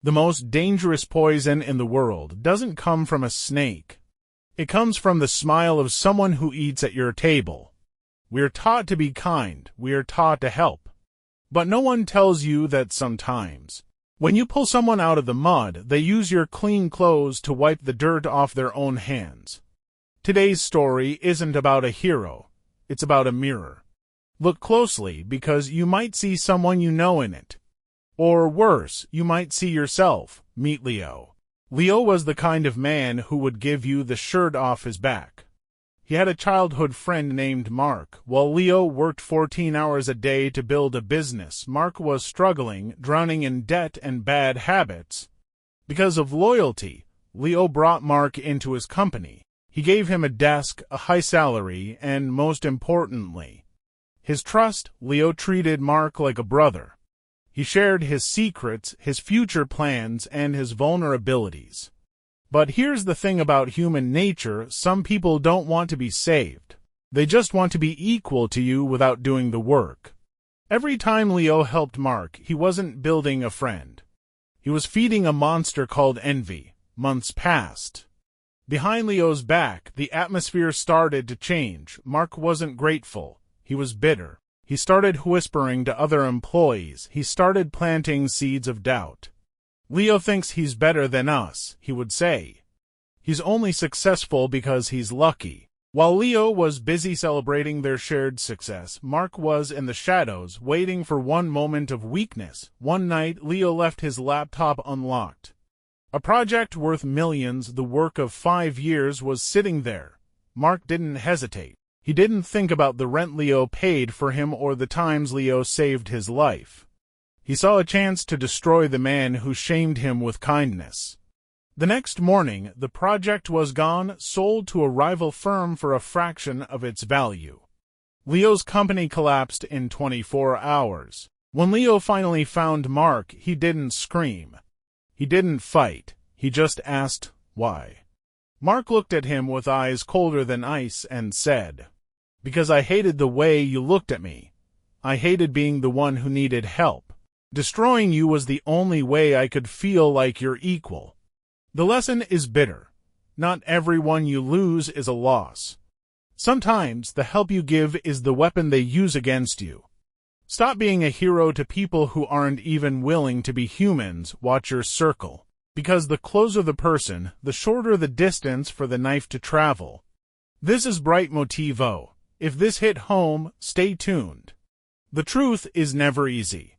The most dangerous poison in the world doesn't come from a snake. It comes from the smile of someone who eats at your table. We are taught to be kind. We are taught to help. But no one tells you that sometimes, when you pull someone out of the mud, they use your clean clothes to wipe the dirt off their own hands. Today's story isn't about a hero. It's about a mirror. Look closely because you might see someone you know in it. Or worse, you might see yourself. Meet Leo. Leo was the kind of man who would give you the shirt off his back. He had a childhood friend named Mark. While Leo worked 14 hours a day to build a business, Mark was struggling, drowning in debt and bad habits. Because of loyalty, Leo brought Mark into his company. He gave him a desk, a high salary, and most importantly, his trust. Leo treated Mark like a brother. He shared his secrets, his future plans, and his vulnerabilities. But here's the thing about human nature: some people don't want to be saved. They just want to be equal to you without doing the work. Every time Leo helped Mark, he wasn't building a friend. He was feeding a monster called envy. Months passed. Behind Leo's back, the atmosphere started to change. Mark wasn't grateful. He was bitter. He started whispering to other employees. He started planting seeds of doubt. Leo thinks he's better than us, he would say. He's only successful because he's lucky. While Leo was busy celebrating their shared success, Mark was in the shadows, waiting for one moment of weakness. One night, Leo left his laptop unlocked. A project worth millions, the work of 5 years, was sitting there. Mark didn't hesitate. He didn't think about the rent Leo paid for him or the times Leo saved his life. He saw a chance to destroy the man who shamed him with kindness. The next morning, the project was gone, sold to a rival firm for a fraction of its value. Leo's company collapsed in 24 hours. When Leo finally found Mark, he didn't scream. He didn't fight. He just asked, "Why?" Mark looked at him with eyes colder than ice and said, "Because I hated the way you looked at me. I hated being the one who needed help. Destroying you was the only way I could feel like you're equal." The lesson is bitter. Not everyone you lose is a loss. Sometimes the help you give is the weapon they use against you. Stop being a hero to people who aren't even willing to be humans. Watch your circle. Because the closer the person, the shorter the distance for the knife to travel. This is Bright Motivo. If this hit home, stay tuned. The truth is never easy.